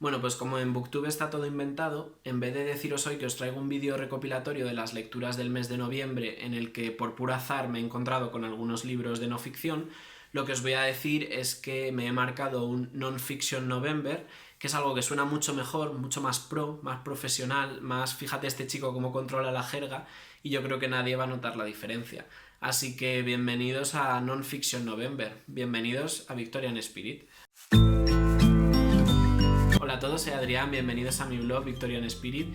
Bueno, pues como en Booktube está todo inventado, en vez de deciros hoy que os traigo un vídeo recopilatorio de las lecturas del mes de noviembre en el que por puro azar me he encontrado con algunos libros de no ficción, lo que os voy a decir es que me he marcado un Non-Fiction November, que es algo que suena mucho mejor, mucho más pro, más profesional, más fíjate este chico cómo controla la jerga, y yo creo que nadie va a notar la diferencia. Así que bienvenidos a Non-Fiction November, bienvenidos a Victorian Spirit. Hola a todos, soy Adrián, bienvenidos a mi blog Victorian Spirit.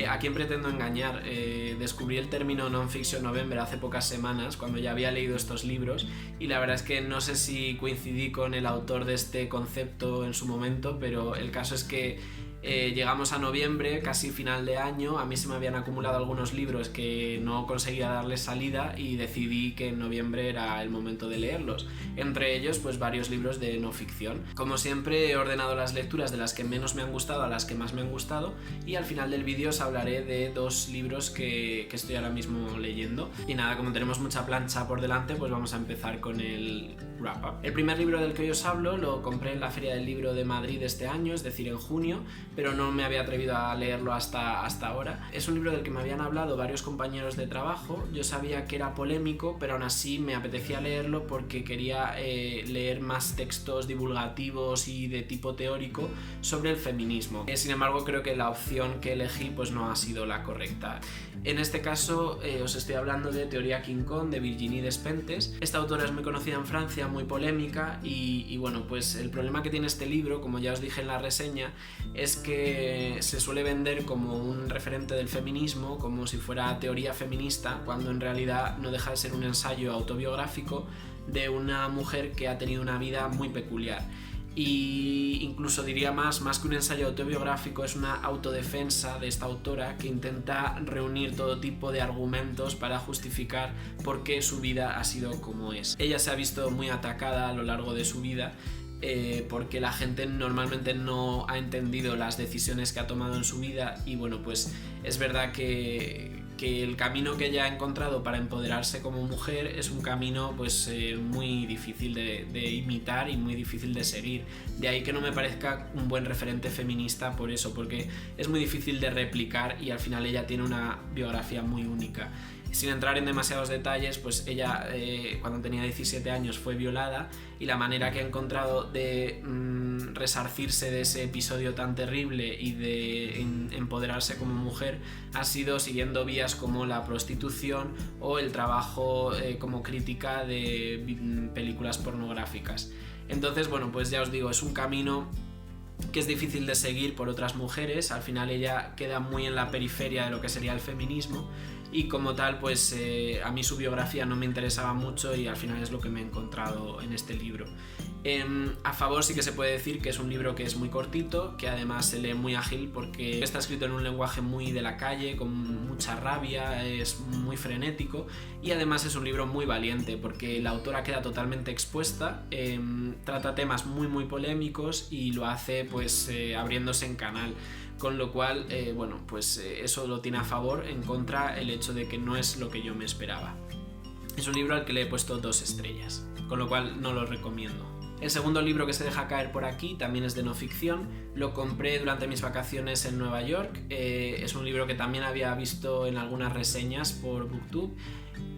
¿A quién pretendo engañar? Descubrí el término Non-Fiction November hace pocas semanas, cuando ya había leído estos libros, y la verdad es que no sé si coincidí con el autor de este concepto en su momento, pero el caso es que llegamos a noviembre, casi final de año, a mí se me habían acumulado algunos libros que no conseguía darles salida y decidí que en noviembre era el momento de leerlos, entre ellos pues varios libros de no ficción. Como siempre he ordenado las lecturas de las que menos me han gustado a las que más me han gustado, y al final del vídeo os hablaré de dos libros que estoy ahora mismo leyendo. Y nada, como tenemos mucha plancha por delante, pues vamos a empezar con el wrap-up. El primer libro del que hoy os hablo lo compré en la Feria del Libro de Madrid este año, es decir, en junio, pero no me había atrevido a leerlo hasta ahora. Es un libro del que me habían hablado varios compañeros de trabajo. Yo sabía que era polémico, pero aún así me apetecía leerlo porque quería leer más textos divulgativos y de tipo teórico sobre el feminismo. Sin embargo, creo que la opción que elegí pues no ha sido la correcta. En este caso os estoy hablando de Teoría King Kong, de Virginie Despentes. Esta autora es muy conocida en Francia, muy polémica, y bueno, pues el problema que tiene este libro, como ya os dije en la reseña, es que se suele vender como un referente del feminismo, como si fuera teoría feminista, cuando en realidad no deja de ser un ensayo autobiográfico de una mujer que ha tenido una vida muy peculiar. Y incluso diría más que un ensayo autobiográfico, es una autodefensa de esta autora que intenta reunir todo tipo de argumentos para justificar por qué su vida ha sido como es. Ella se ha visto muy atacada a lo largo de su vida porque la gente normalmente no ha entendido las decisiones que ha tomado en su vida, y bueno, pues es verdad que el camino que ella ha encontrado para empoderarse como mujer es un camino pues muy difícil de imitar y muy difícil de seguir. De ahí que no me parezca un buen referente feminista por eso, porque es muy difícil de replicar y al final ella tiene una biografía muy única. Sin entrar en demasiados detalles, pues ella cuando tenía 17 años fue violada, y la manera que ha encontrado de resarcirse de ese episodio tan terrible y de empoderarse como mujer ha sido siguiendo vías como la prostitución o el trabajo como crítica de películas pornográficas. Entonces, bueno, pues ya os digo, es un camino que es difícil de seguir por otras mujeres. Al final ella queda muy en la periferia de lo que sería el feminismo, y como tal pues a mí su biografía no me interesaba mucho, y al final es lo que me he encontrado en este libro. A favor sí que se puede decir que es un libro que es muy cortito, que además se lee muy ágil porque está escrito en un lenguaje muy de la calle, con mucha rabia, es muy frenético, y además es un libro muy valiente porque la autora queda totalmente expuesta, trata temas muy polémicos y lo hace pues abriéndose en canal. Con lo cual, bueno, pues eso lo tiene a favor. En contra, el hecho de que no es lo que yo me esperaba. Es un libro al que le he puesto 2 estrellas, con lo cual no lo recomiendo. El segundo libro que se deja caer por aquí también es de no ficción. Lo compré durante mis vacaciones en Nueva York. Es un libro que también había visto en algunas reseñas por Booktube,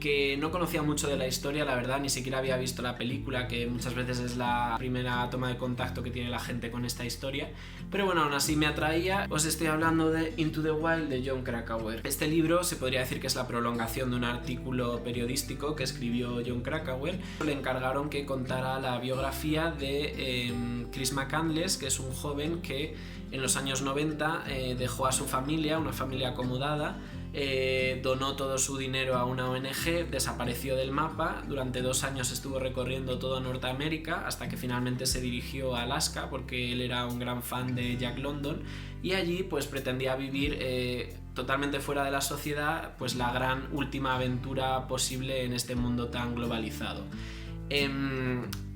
que no conocía mucho de la historia, la verdad, ni siquiera había visto la película, que muchas veces es la primera toma de contacto que tiene la gente con esta historia, pero bueno, aún así me atraía. Os estoy hablando de Into the Wild de Jon Krakauer. Este libro se podría decir que es la prolongación de un artículo periodístico que escribió Jon Krakauer. Le encargaron que contara la biografía de Chris McCandless, que es un joven que en los años 90 dejó a su familia, una familia acomodada, donó todo su dinero a una ONG, desapareció del mapa, durante 2 años estuvo recorriendo toda Norteamérica hasta que finalmente se dirigió a Alaska porque él era un gran fan de Jack London, y allí pues pretendía vivir totalmente fuera de la sociedad, pues la gran última aventura posible en este mundo tan globalizado.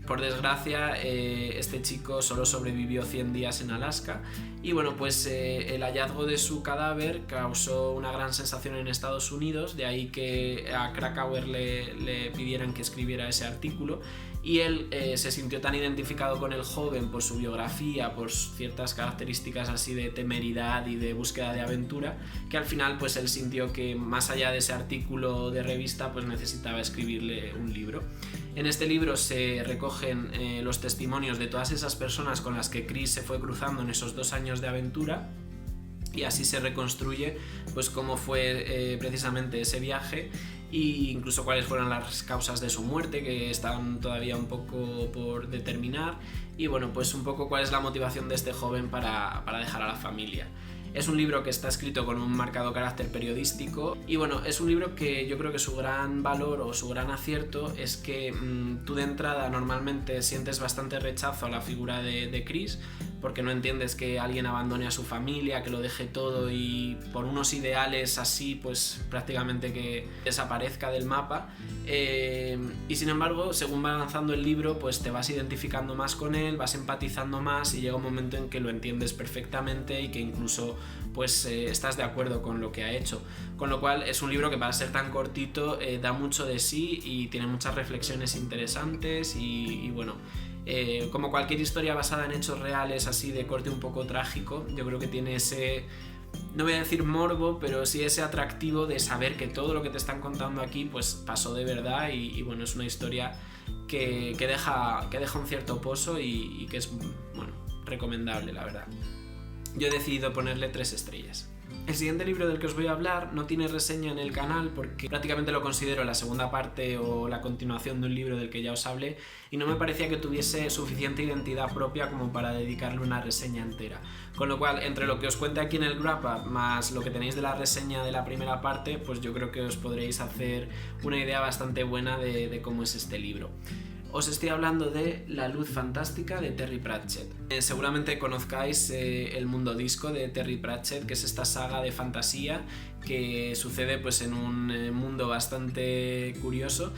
Por desgracia, este chico solo sobrevivió 100 días en Alaska, y bueno, pues el hallazgo de su cadáver causó una gran sensación en Estados Unidos, de ahí que a Krakauer le pidieran que escribiera ese artículo, y él se sintió tan identificado con el joven por su biografía, por ciertas características así de temeridad y de búsqueda de aventura, que al final pues él sintió que más allá de ese artículo de revista pues necesitaba escribirle un libro. En este libro se recogen los testimonios de todas esas personas con las que Chris se fue cruzando en esos 2 años de aventura, y así se reconstruye pues cómo fue precisamente ese viaje e incluso cuáles fueron las causas de su muerte, que están todavía un poco por determinar, y bueno, pues un poco cuál es la motivación de este joven para dejar a la familia. Es un libro que está escrito con un marcado carácter periodístico y bueno, es un libro que yo creo que su gran valor o su gran acierto es que tú de entrada normalmente sientes bastante rechazo a la figura de Chris, porque no entiendes que alguien abandone a su familia, que lo deje todo y por unos ideales así pues prácticamente que desaparezca del mapa, y sin embargo según va avanzando el libro pues te vas identificando más con él, vas empatizando más y llega un momento en que lo entiendes perfectamente y que incluso pues estás de acuerdo con lo que ha hecho, con lo cual es un libro que para ser tan cortito da mucho de sí y tiene muchas reflexiones interesantes y bueno, como cualquier historia basada en hechos reales así de corte un poco trágico, yo creo que tiene ese, no voy a decir morbo, pero sí ese atractivo de saber que todo lo que te están contando aquí pues pasó de verdad y bueno, es una historia que deja un cierto pozo y que es, bueno, recomendable, la verdad. Yo he decidido ponerle 3 estrellas. El siguiente libro del que os voy a hablar no tiene reseña en el canal porque prácticamente lo considero la segunda parte o la continuación de un libro del que ya os hablé y no me parecía que tuviese suficiente identidad propia como para dedicarle una reseña entera. Con lo cual, entre lo que os cuente aquí en el wrap up más lo que tenéis de la reseña de la primera parte, pues yo creo que os podréis hacer una idea bastante buena de cómo es este libro. Os estoy hablando de La luz fantástica de Terry Pratchett. Seguramente conozcáis El mundo disco de Terry Pratchett, que es esta saga de fantasía que sucede pues en un mundo bastante curioso,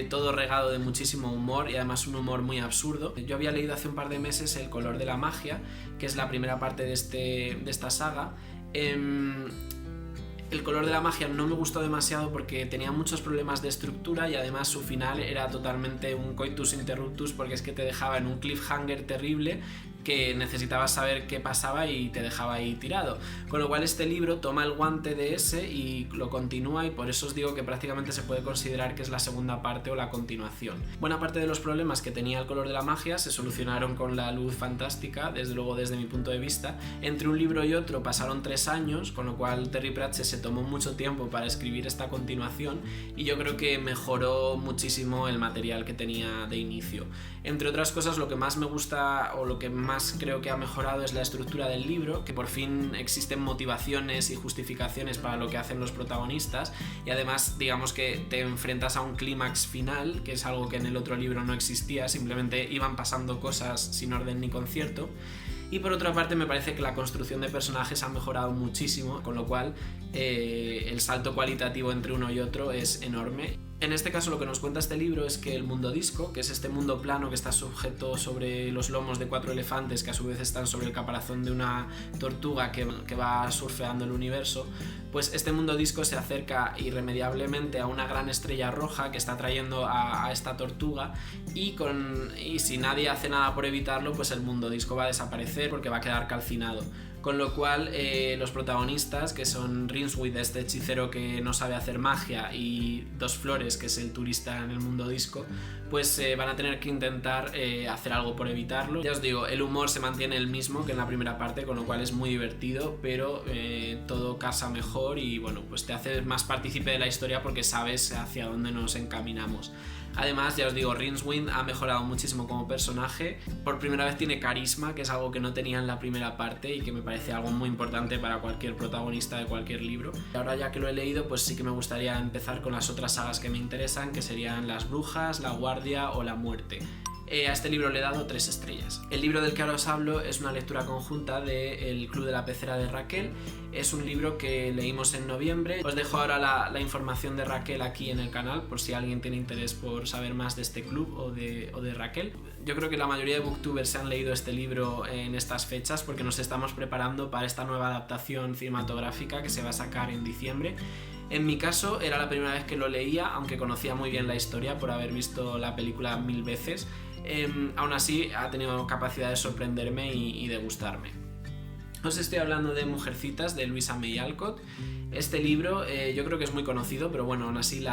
todo regado de muchísimo humor y además un humor muy absurdo. Yo había leído hace un par de meses El color de la magia, que es la primera parte de esta saga. El color de la magia no me gustó demasiado porque tenía muchos problemas de estructura y además su final era totalmente un coitus interruptus, porque es que te dejaba en un cliffhanger terrible que necesitabas saber qué pasaba y te dejaba ahí tirado. Con lo cual este libro toma el guante de ese y lo continúa, y por eso os digo que prácticamente se puede considerar que es la segunda parte o la continuación. Buena parte de los problemas que tenía El color de la magia se solucionaron con La luz fantástica, desde luego desde mi punto de vista. Entre un libro y otro pasaron 3 años, con lo cual Terry Pratchett se tomó mucho tiempo para escribir esta continuación y yo creo que mejoró muchísimo el material que tenía de inicio. Entre otras cosas, lo que más me gusta o lo que más creo que ha mejorado es la estructura del libro, que por fin existen motivaciones y justificaciones para lo que hacen los protagonistas y además digamos que te enfrentas a un clímax final, que es algo que en el otro libro no existía, simplemente iban pasando cosas sin orden ni concierto. Y por otra parte me parece que la construcción de personajes ha mejorado muchísimo, con lo cual el salto cualitativo entre uno y otro es enorme. En este caso lo que nos cuenta este libro es que el mundo disco, que es este mundo plano que está sujeto sobre los lomos de 4 elefantes que a su vez están sobre el caparazón de una tortuga que va surfeando el universo, pues este mundo disco se acerca irremediablemente a una gran estrella roja que está trayendo a esta tortuga y si nadie hace nada por evitarlo, pues el mundo disco va a desaparecer porque va a quedar calcinado. Con lo cual los protagonistas, que son Rincewind, este hechicero que no sabe hacer magia, y Dos Flores, que es el turista en el mundo disco, pues van a tener que intentar hacer algo por evitarlo. Ya os digo, el humor se mantiene el mismo que en la primera parte, con lo cual es muy divertido, pero todo casa mejor y bueno, pues te hace más partícipe de la historia porque sabes hacia dónde nos encaminamos. Además, ya os digo, Rincewind ha mejorado muchísimo como personaje. Por primera vez tiene carisma, que es algo que no tenía en la primera parte y que me parece algo muy importante para cualquier protagonista de cualquier libro. Y ahora ya que lo he leído, pues sí que me gustaría empezar con las otras sagas que me interesan, que serían Las brujas, La guardia o La muerte. A este libro le he dado 3 estrellas. El libro del que ahora os hablo es una lectura conjunta de El club de la pecera de Raquel. Es un libro que leímos en noviembre. Os dejo ahora la información de Raquel aquí en el canal por si alguien tiene interés por saber más de este club o de Raquel. Yo creo que la mayoría de booktubers se han leído este libro en estas fechas porque nos estamos preparando para esta nueva adaptación cinematográfica que se va a sacar en diciembre. En mi caso era la primera vez que lo leía, aunque conocía muy bien la historia por haber visto la película 1000 veces. Aún así ha tenido capacidad de sorprenderme y de gustarme. Os estoy hablando de Mujercitas, de Louisa May Alcott. Este libro yo creo que es muy conocido, pero bueno, aún así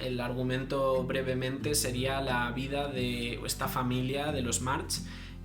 el argumento brevemente sería la vida de esta familia de los March,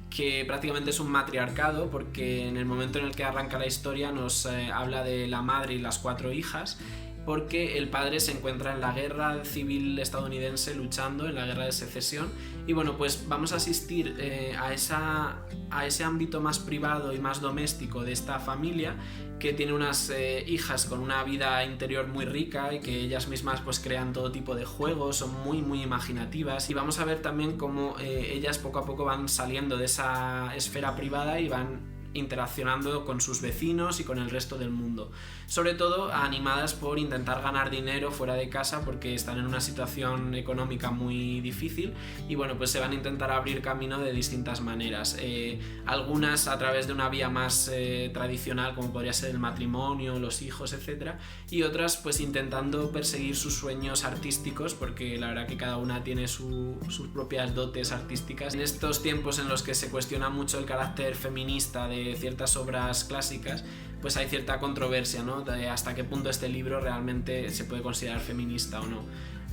que prácticamente es un matriarcado, porque en el momento en el que arranca la historia nos habla de la madre y las 4 hijas, porque el padre se encuentra en la guerra civil estadounidense luchando en la guerra de secesión, y bueno, pues vamos a asistir a ese ámbito más privado y más doméstico de esta familia, que tiene unas hijas con una vida interior muy rica y que ellas mismas pues crean todo tipo de juegos, son muy muy imaginativas, y vamos a ver también cómo ellas poco a poco van saliendo de esa esfera privada y van interaccionando con sus vecinos y con el resto del mundo, sobre todo animadas por intentar ganar dinero fuera de casa, porque están en una situación económica muy difícil y bueno, pues se van a intentar abrir camino de distintas maneras, algunas a través de una vía más tradicional, como podría ser el matrimonio, los hijos, etcétera, y otras pues intentando perseguir sus sueños artísticos, porque la verdad que cada una tiene sus propias dotes artísticas. En estos tiempos en los que se cuestiona mucho el carácter feminista de ciertas obras clásicas, pues hay cierta controversia, ¿no? De hasta qué punto este libro realmente se puede considerar feminista o no.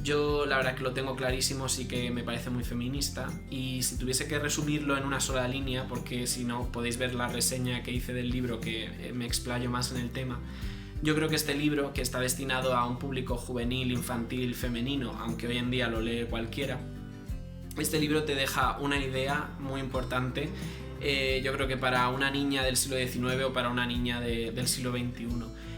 Yo la verdad que lo tengo clarísimo, sí que me parece muy feminista, y si tuviese que resumirlo en una sola línea, porque si no podéis ver la reseña que hice del libro, que me explayo más en el tema, yo creo que este libro, que está destinado a un público juvenil, infantil, femenino, aunque hoy en día lo lee cualquiera, este libro te deja una idea muy importante, yo creo que para una niña del siglo XIX o para una niña del siglo XXI,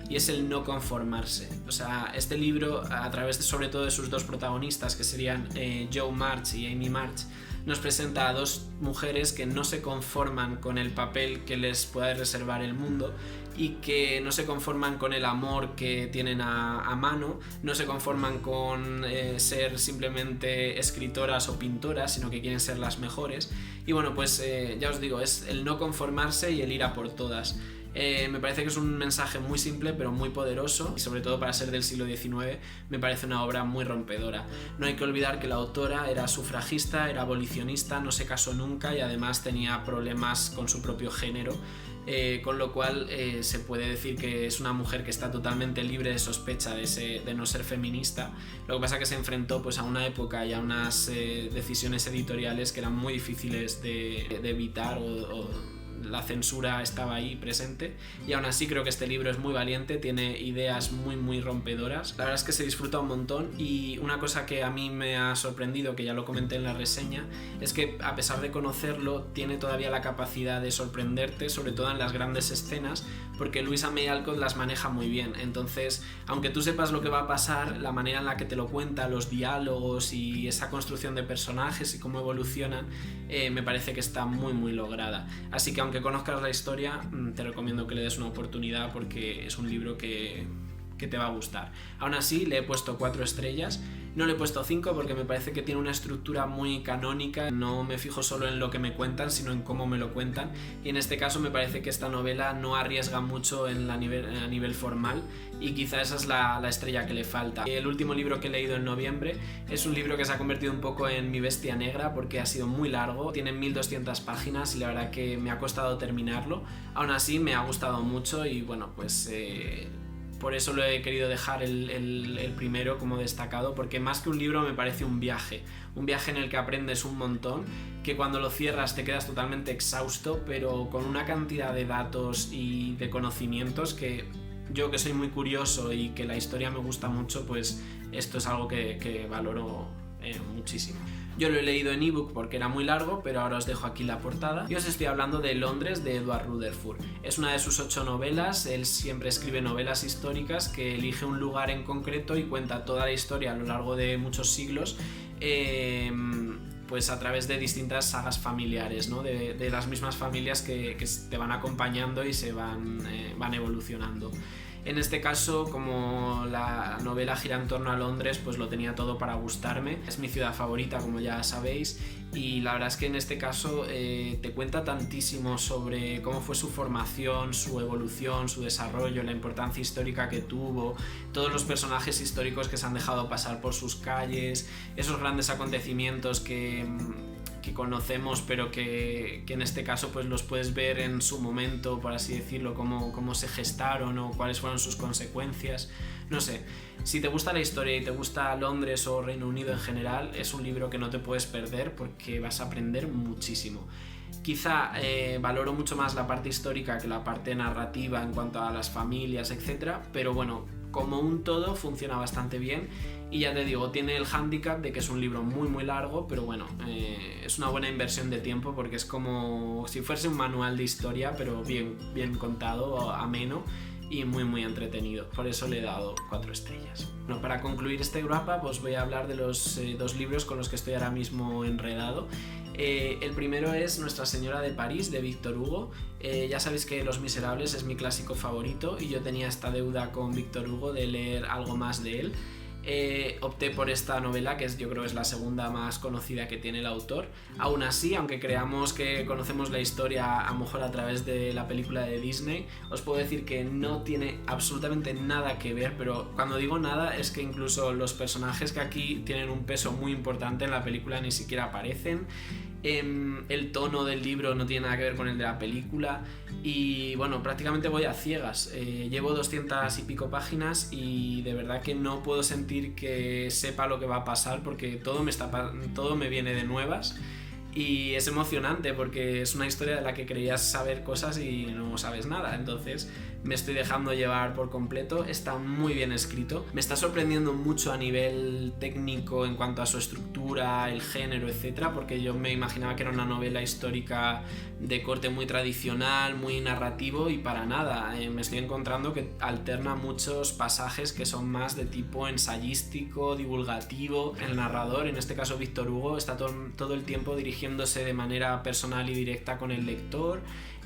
y es el no conformarse. O sea, este libro, a través sobre todo de sus 2 protagonistas, que serían Jo March y Amy March, nos presenta a 2 mujeres que no se conforman con el papel que les pueda reservar el mundo, y que no se conforman con el amor que tienen a mano, no se conforman con ser simplemente escritoras o pintoras, sino que quieren ser las mejores. Y bueno, pues ya os digo, es el no conformarse y el ir a por todas. Me parece que es un mensaje muy simple pero muy poderoso, y sobre todo para ser del siglo XIX me parece una obra muy rompedora. No hay que olvidar que la autora era sufragista, era abolicionista, no se casó nunca y además tenía problemas con su propio género, con lo cual se puede decir que es una mujer que está totalmente libre de sospecha de no ser feminista. Lo que pasa es que se enfrentó pues a una época y a unas decisiones editoriales que eran muy difíciles de evitar, o la censura estaba ahí presente, y aún así creo que este libro es muy valiente, tiene ideas muy muy rompedoras. La verdad es que se disfruta un montón, y una cosa que a mí me ha sorprendido, que ya lo comenté en la reseña, es que a pesar de conocerlo tiene todavía la capacidad de sorprenderte, sobre todo en las grandes escenas, porque Louisa May Alcott las maneja muy bien. Entonces, aunque tú sepas lo que va a pasar, la manera en la que te lo cuenta, los diálogos y esa construcción de personajes y cómo evolucionan, me parece que está muy muy lograda. Así que aunque conozcas la historia, te recomiendo que le des una oportunidad, porque es un libro que te va a gustar. Aún así, le he puesto 4 estrellas. No le he puesto 5 porque me parece que tiene una estructura muy canónica. No me fijo solo en lo que me cuentan, sino en cómo me lo cuentan. Y en este caso me parece que esta novela no arriesga mucho a nivel formal, y quizá esa es la estrella que le falta. El último libro que he leído en noviembre es un libro que se ha convertido un poco en mi bestia negra, porque ha sido muy largo. Tiene 1200 páginas y la verdad que me ha costado terminarlo. Aún así me ha gustado mucho, y bueno, pues por eso lo he querido dejar el primero como destacado, porque más que un libro me parece un viaje en el que aprendes un montón, que cuando lo cierras te quedas totalmente exhausto, pero con una cantidad de datos y de conocimientos que yo, que soy muy curioso y que la historia me gusta mucho, pues esto es algo que valoro muchísimo. Yo lo he leído en ebook porque era muy largo, pero ahora os dejo aquí la portada. Y os estoy hablando de Londres, de Edward Rutherford. Es una de sus 8 novelas. Él siempre escribe novelas históricas que elige un lugar en concreto y cuenta toda la historia a lo largo de muchos siglos, pues a través de distintas sagas familiares, ¿no? de las mismas familias que te van acompañando y se van evolucionando. En este caso, como la novela gira en torno a Londres, pues lo tenía todo para gustarme. Es mi ciudad favorita, como ya sabéis, y la verdad es que en este caso te cuenta tantísimo sobre cómo fue su formación, su evolución, su desarrollo, la importancia histórica que tuvo, todos los personajes históricos que se han dejado pasar por sus calles, esos grandes acontecimientos que conocemos, pero que en este caso pues los puedes ver en su momento, por así decirlo, cómo se gestaron o cuáles fueron sus consecuencias. No sé, si te gusta la historia y te gusta Londres o Reino Unido en general, es un libro que no te puedes perder porque vas a aprender muchísimo. Quizá valoro mucho más la parte histórica que la parte narrativa en cuanto a las familias, etc. Pero bueno, como un todo funciona bastante bien. Y ya te digo, tiene el hándicap de que es un libro muy largo, pero bueno, es una buena inversión de tiempo porque es como si fuese un manual de historia, pero bien contado, ameno y muy entretenido. Por eso le he dado 4 estrellas. Bueno, para concluir este wrap-up os voy a hablar de los 2 libros con los que estoy ahora mismo enredado. El primero es Nuestra Señora de París, de Víctor Hugo. Ya sabéis que Los Miserables es mi clásico favorito y yo tenía esta deuda con Víctor Hugo de leer algo más de él. Opté por esta novela, que yo creo es la segunda más conocida que tiene el autor. Aún así, aunque creamos que conocemos la historia a lo mejor a través de la película de Disney, os puedo decir que no tiene absolutamente nada que ver, pero cuando digo nada es que incluso los personajes que aquí tienen un peso muy importante en la película ni siquiera aparecen. El tono del libro no tiene nada que ver con el de la película y bueno, prácticamente voy a ciegas. Llevo 200 y pico páginas y de verdad que no puedo sentir que sepa lo que va a pasar porque todo me viene de nuevas y es emocionante porque es una historia de la que creías saber cosas y no sabes nada, entonces me estoy dejando llevar por completo. Está muy bien escrito, me está sorprendiendo mucho a nivel técnico en cuanto a su estructura, el género, etcétera, porque yo me imaginaba que era una novela histórica de corte muy tradicional, muy narrativo y para nada. Me estoy encontrando que alterna muchos pasajes que son más de tipo ensayístico, divulgativo. El narrador, en este caso Víctor Hugo, está todo el tiempo dirigiéndose de manera personal y directa con el lector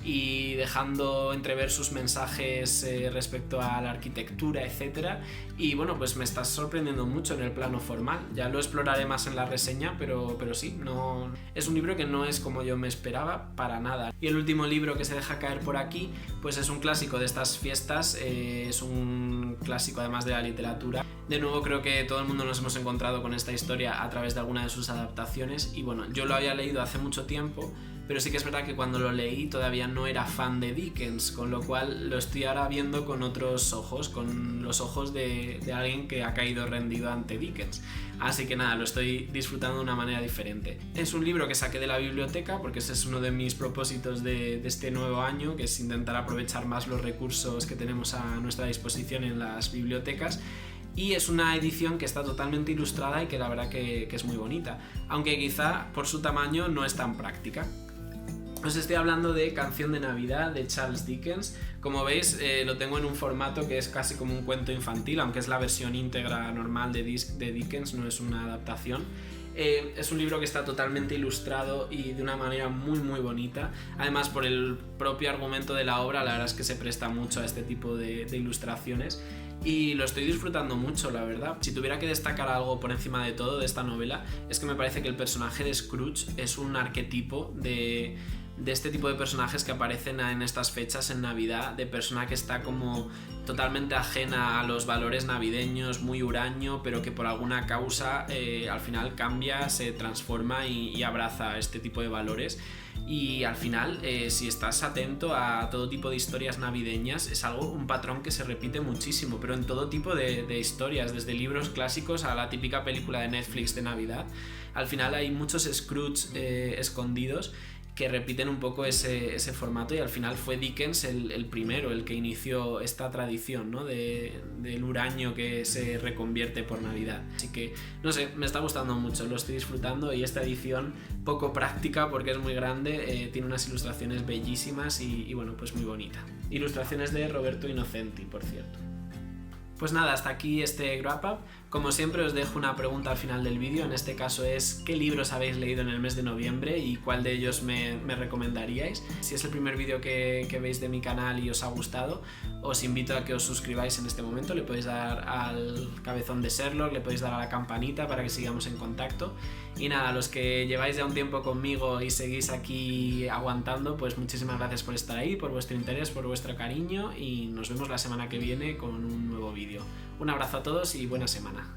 y dejando entrever sus mensajes respecto a la arquitectura, etcétera. Y bueno, pues me está sorprendiendo mucho en el plano formal. Ya lo exploraré más en la reseña, pero sí, no es un libro que no es como yo me esperaba para nada. Y el último libro que se deja caer por aquí, pues es un clásico de estas fiestas, es un clásico además de la literatura. De nuevo creo que todo el mundo nos hemos encontrado con esta historia a través de alguna de sus adaptaciones y bueno, yo lo había leído hace mucho tiempo, pero sí que es verdad que cuando lo leí todavía no era fan de Dickens, con lo cual lo estoy ahora viendo con otros ojos, con los ojos de alguien que ha caído rendido ante Dickens. Así que nada, lo estoy disfrutando de una manera diferente. Es un libro que saqué de la biblioteca porque ese es uno de mis propósitos de este nuevo año, que es intentar aprovechar más los recursos que tenemos a nuestra disposición en las bibliotecas. Y es una edición que está totalmente ilustrada y que la verdad que es muy bonita, aunque quizá por su tamaño no es tan práctica. Os estoy hablando de Canción de Navidad de Charles Dickens. Como veis, lo tengo en un formato que es casi como un cuento infantil, aunque es la versión íntegra normal de Dickens, no es una adaptación. Es un libro que está totalmente ilustrado y de una manera muy bonita. Además, por el propio argumento de la obra, la verdad es que se presta mucho a este tipo de ilustraciones y lo estoy disfrutando mucho, la verdad. Si tuviera que destacar algo por encima de todo de esta novela, es que me parece que el personaje de Scrooge es un arquetipo de este tipo de personajes que aparecen en estas fechas en Navidad, de persona que está como totalmente ajena a los valores navideños, muy huraño, pero que por alguna causa al final cambia, se transforma y abraza este tipo de valores. Y al final, si estás atento a todo tipo de historias navideñas, es un patrón que se repite muchísimo, pero en todo tipo de historias, desde libros clásicos a la típica película de Netflix de Navidad. Al final hay muchos Scrooge escondidos que repiten un poco ese formato y al final fue Dickens el primero, el que inició esta tradición, ¿no? del huraño que se reconvierte por Navidad. Así que, no sé, me está gustando mucho, lo estoy disfrutando y esta edición poco práctica porque es muy grande, tiene unas ilustraciones bellísimas y bueno, pues muy bonita. Ilustraciones de Roberto Innocenti, por cierto. Pues nada, hasta aquí este wrap up. Como siempre os dejo una pregunta al final del vídeo, en este caso es ¿qué libros habéis leído en el mes de noviembre y cuál de ellos me recomendaríais? Si es el primer vídeo que veis de mi canal y os ha gustado, os invito a que os suscribáis en este momento, le podéis dar al cabezón de Sherlock, le podéis dar a la campanita para que sigamos en contacto. Y nada, los que lleváis ya un tiempo conmigo y seguís aquí aguantando, pues muchísimas gracias por estar ahí, por vuestro interés, por vuestro cariño y nos vemos la semana que viene con un nuevo vídeo. Un abrazo a todos y buena semana.